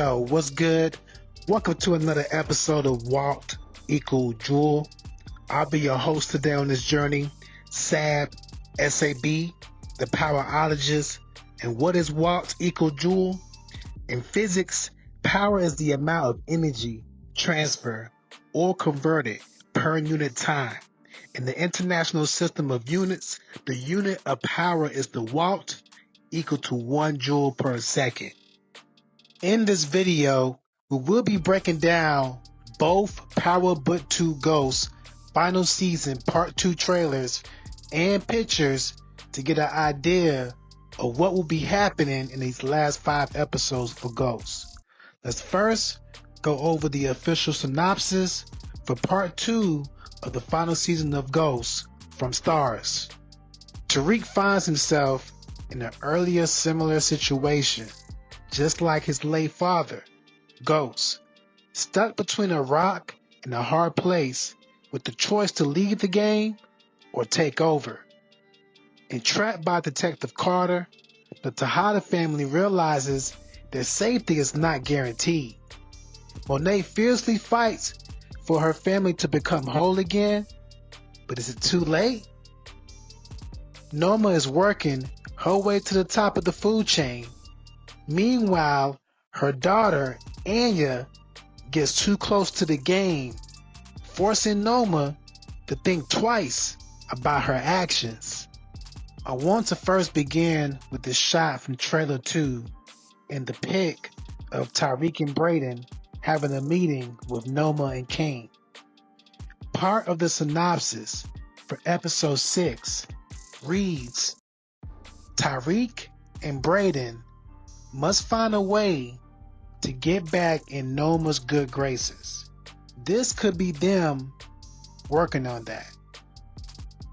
Yo, what's good? Welcome to another episode of Walt Equal Jewel. I'll be your host today on this journey. SAB, SAB, the powerologist. And what is Walt equal Joule? In physics, power is the amount of energy transferred or converted per unit time. In the international system of units, the unit of power is the watt, equal to 1 joule per second. In this video, we will be breaking down both Power Book 2 Ghosts final season part 2 trailers and pictures to get an idea of what will be happening in these last 5 episodes for Ghosts. Let's first go over the official synopsis for part 2 of the final season of Ghosts from Starz. Tariq finds himself in an earlier similar situation, just like his late father, Ghost, stuck between a rock and a hard place with the choice to leave the game or take over. Entrapped by Detective Carter, the Tejada family realizes their safety is not guaranteed. Monet fiercely fights for her family to become whole again, but is it too late? Noma is working her way to the top of the food chain. Meanwhile, her daughter, Anya, gets too close to the game, forcing Noma to think twice about her actions. I want to first begin with this shot from trailer 2 and the pic of Tariq and Brayden having a meeting with Noma and Kane. Part of the synopsis for episode 6 reads, Tariq and Brayden must find a way to get back in Noma's good graces. This could be them working on that.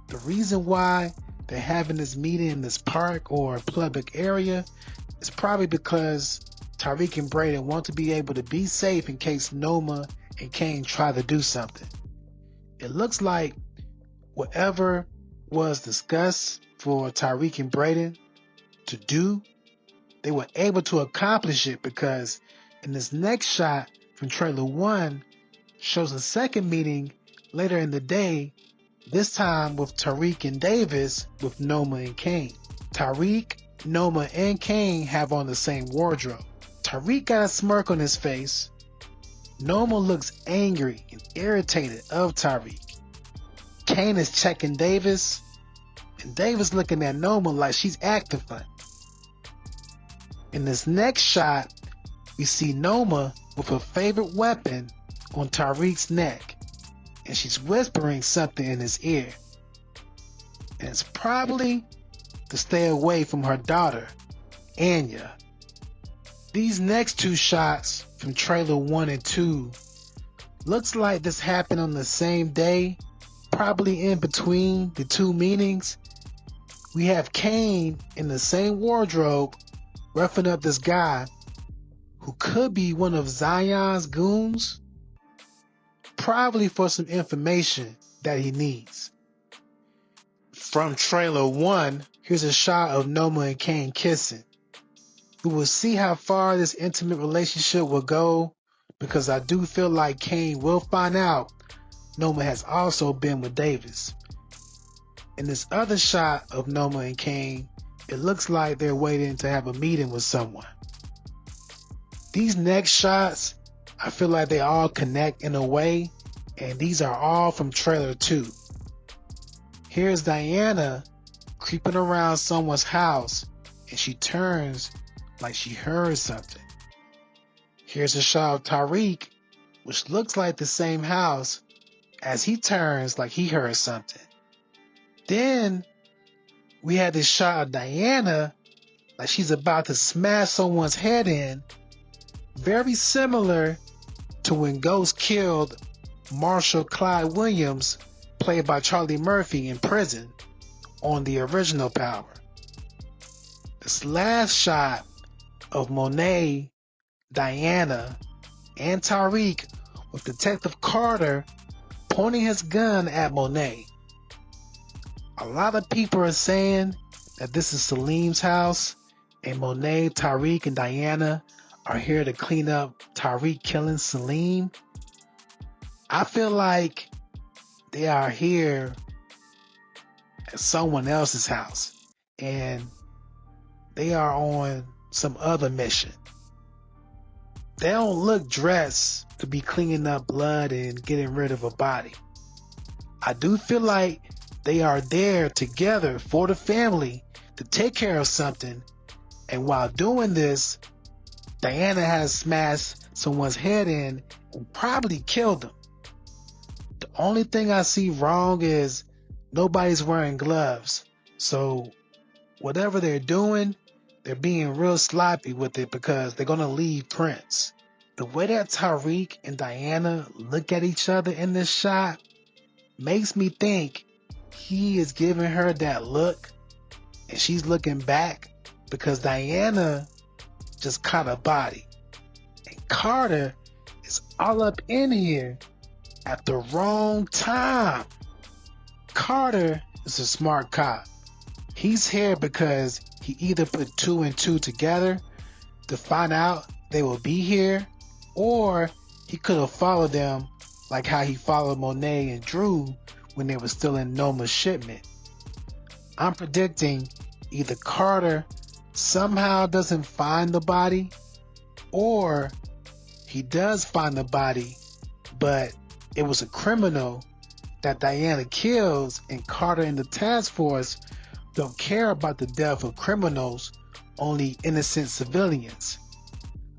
The reason why they're having this meeting in this park or public area is probably because Tariq and Brayden want to be able to be safe in case Noma and Kane try to do something. It looks like whatever was discussed for Tariq and Brayden to do, they were able to accomplish it, because in this next shot from trailer 1 shows a second meeting later in the day, this time with Tariq and Davis with Noma and Kane. Tariq, Noma, and Kane have on the same wardrobe. Tariq got a smirk on his face. Noma looks angry and irritated of Tariq. Kane is checking Davis, and Davis looking at Noma like she's acting funny. In this next shot, we see Noma with her favorite weapon on Tariq's neck, and she's whispering something in his ear. And it's probably to stay away from her daughter, Anya. These next 2 shots from trailer 1 and 2 looks like this happened on the same day, probably in between the 2 meetings. We have Kane in the same wardrobe roughing up this guy who could be one of Zion's goons, probably for some information that he needs. From trailer 1, here's a shot of Noma and Kane kissing. We will see how far this intimate relationship will go, because I do feel like Kane will find out Noma has also been with Davis. In this other shot of Noma and Kane, it looks like they're waiting to have a meeting with someone. These next shots, I feel like they all connect in a way, and these are all from trailer 2. Here's Diana creeping around someone's house, and she turns like she heard something. Here's a shot of Tariq, which looks like the same house, as he turns like he heard something. Then we had this shot of Diana like she's about to smash someone's head in, very similar to when Ghost killed Marshall Clyde Williams, played by Charlie Murphy, in prison on the original Power. This last shot of Monet, Diana, and Tariq with Detective Carter pointing his gun at Monet. A lot of people are saying that this is Salim's house, and Monet, Tariq, and Diana are here to clean up Tariq killing Salim. I feel like they are here at someone else's house and they are on some other mission. They don't look dressed to be cleaning up blood and getting rid of a body. I do feel like they are there together for the family to take care of something, and while doing this, Diana has smashed someone's head in and probably killed them. The only thing I see wrong is nobody's wearing gloves, so whatever they're doing, they're being real sloppy with it because they're gonna leave prints. The way that Tariq and Diana look at each other in this shot makes me think he is giving her that look and she's looking back because Diana just caught a body. And Carter is all up in here at the wrong time. Carter is a smart cop. He's here because he either put 2 and 2 together to find out they will be here, or he could have followed them like how he followed Monet and Drew when they were still in Noma's shipment. I'm predicting either Carter somehow doesn't find the body, or he does find the body, but it was a criminal that Diana kills, and Carter and the task force don't care about the death of criminals, only innocent civilians.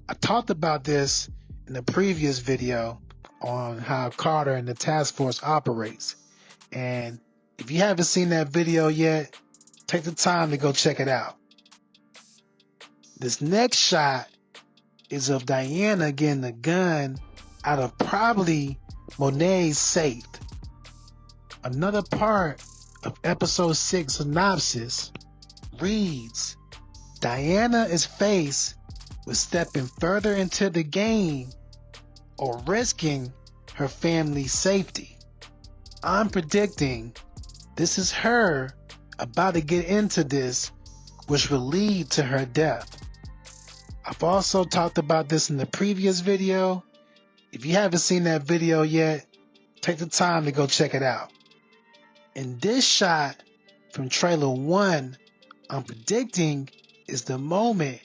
I talked about this in the previous video on how Carter and the task force operates. And if you haven't seen that video yet, take the time to go check it out. This next shot is of Diana getting the gun out of probably Monet's safe. Another part of episode 6 synopsis reads, Diana is faced with stepping further into the game or risking her family's safety. I'm predicting this is her about to get into this, which will lead to her death. I've also talked about this in the previous video. If you haven't seen that video yet, take the time to go check it out. In this shot from trailer 1, I'm predicting is the moment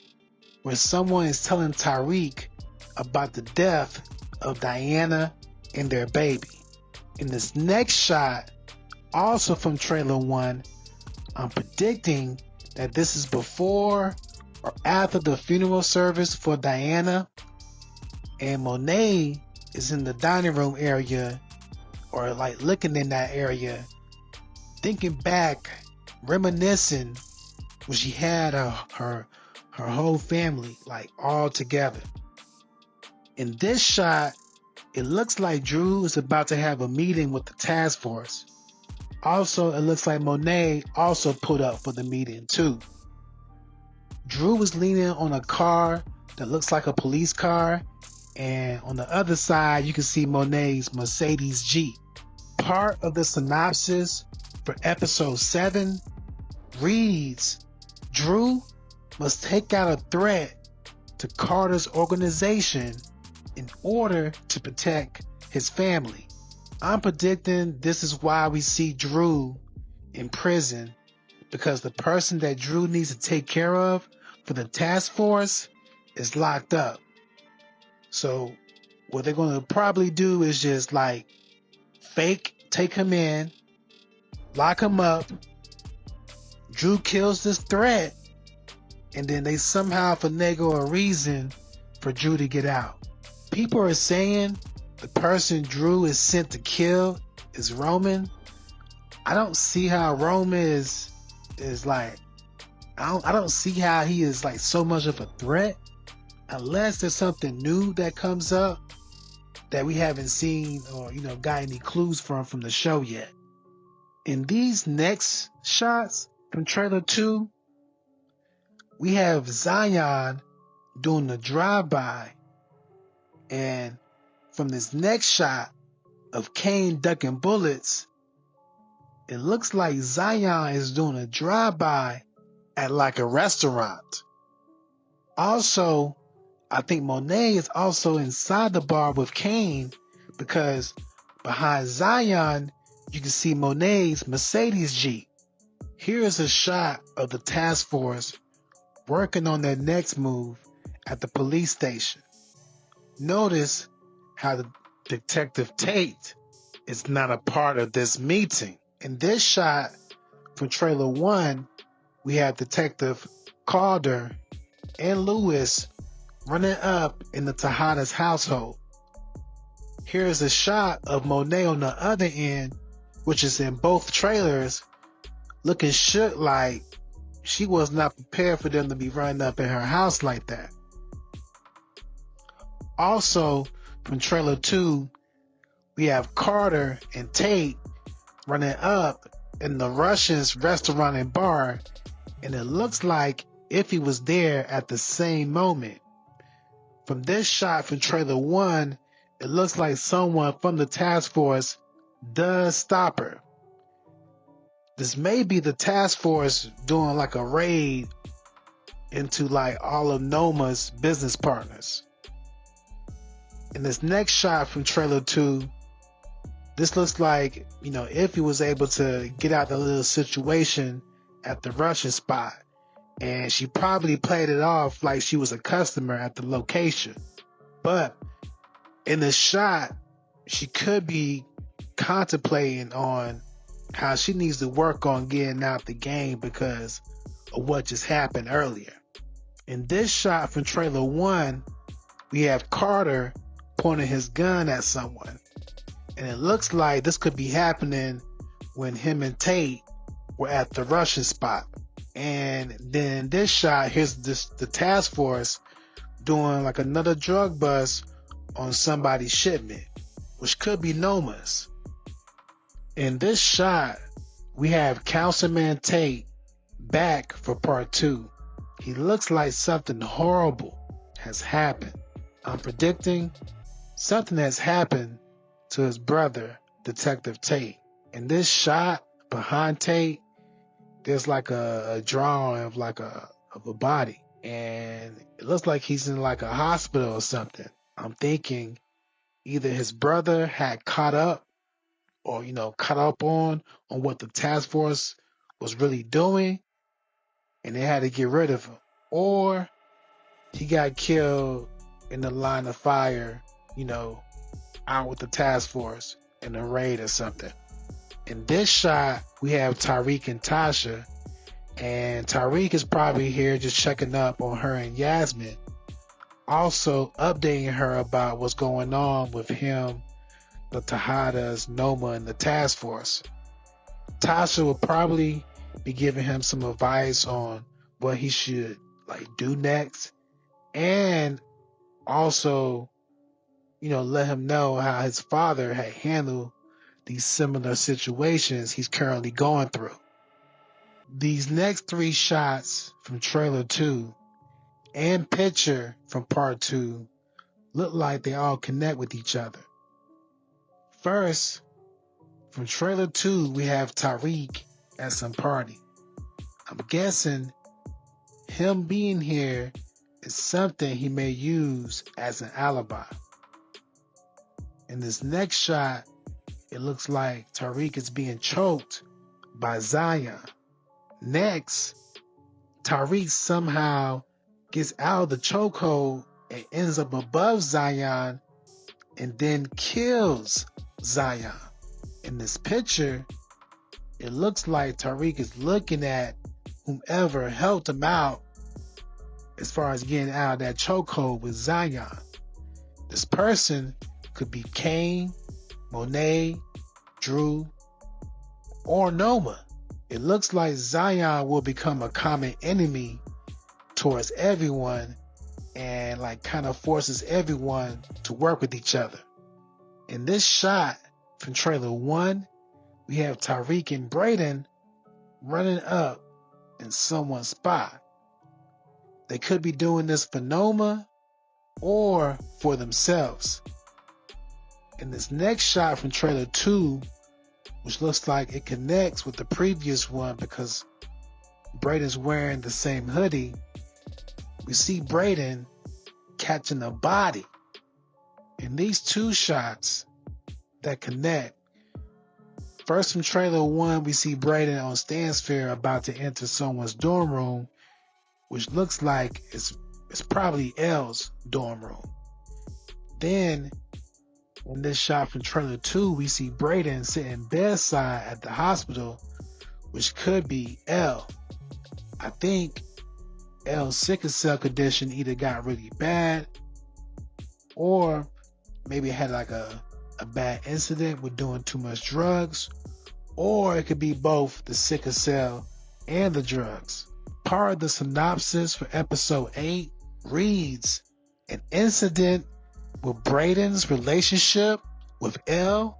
where someone is telling Tariq about the death of Diana and their baby. In this next shot, also from trailer 1, I'm predicting that this is before or after the funeral service for Diana, and Monet is in the dining room area, or like looking in that area, thinking back, reminiscing when she had her whole family like all together. In this shot, it looks like Drew is about to have a meeting with the task force. Also, it looks like Monet also put up for the meeting too. Drew is leaning on a car that looks like a police car, and on the other side you can see Monet's Mercedes Jeep. Part of the synopsis for episode 7 reads, Drew must take out a threat to Carter's organization in order to protect his family. I'm predicting this is why we see Drew in prison, because the person that Drew needs to take care of for the task force is locked up. So what they're going to probably do is just like fake take him in, lock him up, Drew kills this threat, and then they somehow finagle a reason for Drew to get out. People are saying the person Drew is sent to kill is Roman. I don't see how Roman is like, I don't see how he is like so much of a threat, unless there's something new that comes up that we haven't seen or got any clues from the show yet. In these next shots from trailer 2, we have Zion doing the drive-by, and from this next shot of Kane ducking bullets, it looks like Zion is doing a drive-by at like a restaurant. Also, I think Monet is also inside the bar with Kane, because behind Zion, you can see Monet's Mercedes Jeep. Here is a shot of the task force working on their next move at the police station. Notice how the Detective Tate is not a part of this meeting. In this shot from trailer 1, we have Detective Calder and Lewis running up in the Tejada's household. Here's a shot of Monet on the other end, which is in both trailers, looking shook, like she was not prepared for them to be running up in her house like that. Also, from trailer 2, we have Carter and Tate running up in the Russians' restaurant and bar, and it looks like Iffy was there at the same moment. From this shot from trailer 1, it looks like someone from the task force does stop her. This may be the task force doing like a raid into like all of Noma's business partners. In this next shot from trailer 2, this looks like, Iffy was able to get out the little situation at the Russian spot, and she probably played it off like she was a customer at the location. But in the shot, she could be contemplating on how she needs to work on getting out the game because of what just happened earlier. In this shot from trailer 1, we have Carter pointing his gun at someone. And it looks like this could be happening when him and Tate were at the Russian spot. And then in this shot, here's the task force doing like another drug bust on somebody's shipment, which could be Noma's. In this shot, we have Councilman Tate back for part 2. He looks like something horrible has happened. I'm predicting something has happened to his brother, Detective Tate. In this shot behind Tate, there's like a drawing of like of a body, and it looks like he's in like a hospital or something. I'm thinking either his brother had caught up or, caught up on what the task force was really doing, and they had to get rid of him. Or he got killed in the line of fire, out with the task force in a raid or something. In this shot, we have Tariq and Tasha, and Tariq is probably here just checking up on her and Yasmin, also updating her about what's going on with him, the Tejadas, Noma, and the task force. Tasha will probably be giving him some advice on what he should do next, and also let him know how his father had handled these similar situations he's currently going through. These next 3 shots from trailer 2 and picture from part 2 look like they all connect with each other. First, from trailer 2, we have Tariq at some party. I'm guessing him being here is something he may use as an alibi. In this next shot, it looks like Tariq is being choked by Zion. Next, Tariq somehow gets out of the chokehold and ends up above Zion and then kills Zion. In this picture, it looks like Tariq is looking at whomever helped him out as far as getting out of that chokehold with Zion. This person could be Kane, Monet, Drew, or Noma. It looks like Zion will become a common enemy towards everyone and kind of forces everyone to work with each other. In this shot from trailer 1, we have Tariq and Braden running up in someone's spot. They could be doing this for Noma or for themselves. In this next shot from trailer 2, which looks like it connects with the previous one because Braden's wearing the same hoodie, we see Braden catching a body. In these two shots that connect, first from trailer 1, we see Braden on Stansfield about to enter someone's dorm room, which looks like it's probably L's dorm room. Then, in this shot from trailer 2, we see Braden sitting bedside at the hospital, which could be L. I think L's sickle cell condition either got really bad, or maybe had like a bad incident with doing too much drugs, or it could be both the sickle cell and the drugs. Part of the synopsis for episode 8 reads, an incident with Braden's relationship with L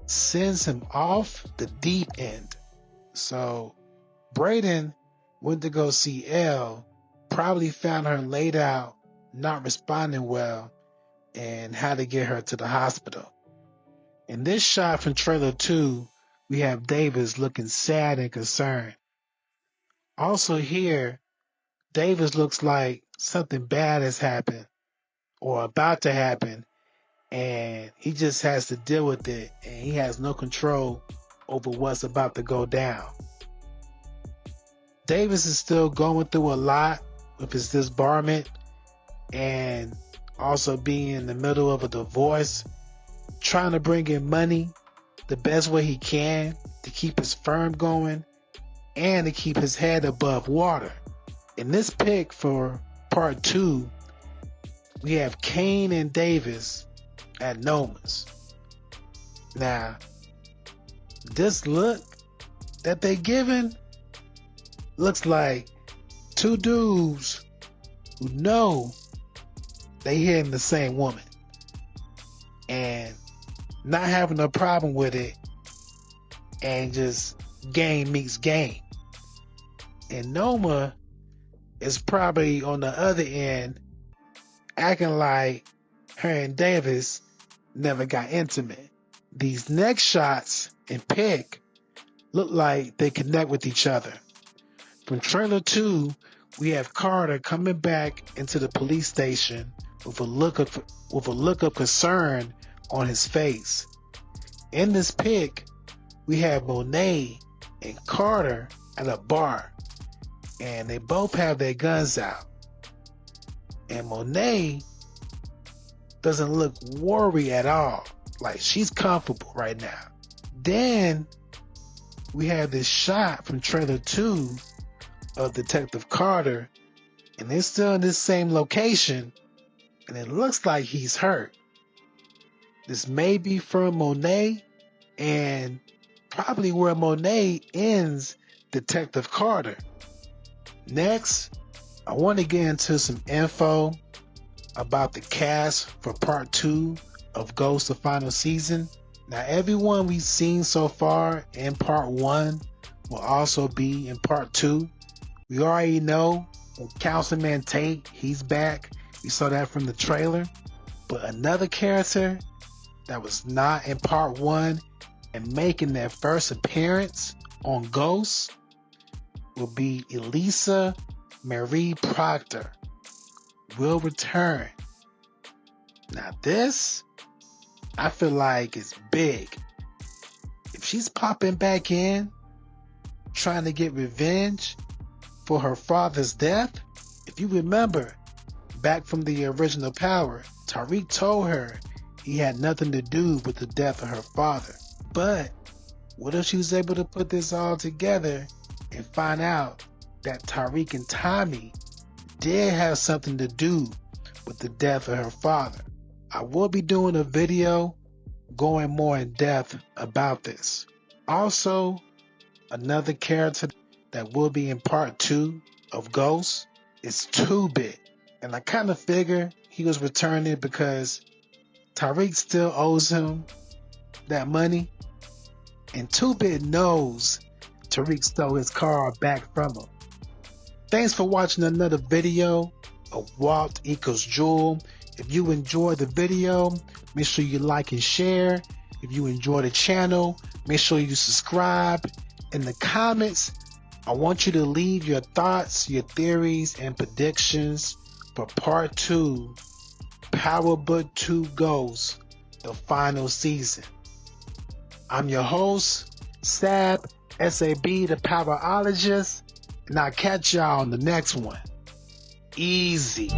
sends him off the deep end. So Braden went to go see L, probably found her laid out, not responding well, and had to get her to the hospital. In this shot from trailer 2, we have Davis looking sad and concerned. Also here, Davis looks like something bad has happened or about to happen, and he just has to deal with it, and he has no control over what's about to go down. Davis is still going through a lot with his disbarment and also being in the middle of a divorce, trying to bring in money the best way he can to keep his firm going and to keep his head above water. In this pick for part 2, we have Kane and Davis at Noma's. Now, this look that they giving looks like two dudes who know they hitting the same woman and not having a problem with it, and just game meets game. And Noma is probably on the other end acting like her and Davis never got intimate. These next shots in pick look like they connect with each other. From trailer 2, we have Carter coming back into the police station with a look of concern on his face. In this pic, we have Monet and Carter at a bar, and they both have their guns out. And Monet doesn't look worried at all, like she's comfortable right now. Then we have this shot from trailer 2 of Detective Carter, and they're still in this same location, and it looks like he's hurt. This may be from Monet, and probably where Monet ends Detective Carter. Next, I want to get into some info about the cast for part 2 of Ghost the Final Season. Now, everyone we've seen so far in part 1 will also be in part 2. We already know Councilman Tate, he's back. We saw that from the trailer. But another character that was not in part 1 and making their first appearance on Ghost will be Elisa Marie Proctor will return. Now this, I feel like is big. If she's popping back in, trying to get revenge for her father's death, if you remember, back from the original Power, Tariq told her he had nothing to do with the death of her father. But what if she was able to put this all together and find out that Tariq and Tommy did have something to do with the death of her father? I will be doing a video going more in depth about this. Also, another character that will be in part 2 of Ghost is 2-Bit. And I kind of figure he was returning because Tariq still owes him that money. And 2-Bit knows Tariq stole his car back from him. Thanks for watching another video of Walt equals Jewel. If you enjoyed the video, make sure you like and share. If you enjoy the channel, make sure you subscribe. In the comments, I want you to leave your thoughts, your theories, and predictions for part 2, Power Book 2 Ghost, the final season. I'm your host, Sab, SAB, the Powerologist, and I'll catch y'all on the next one. Easy.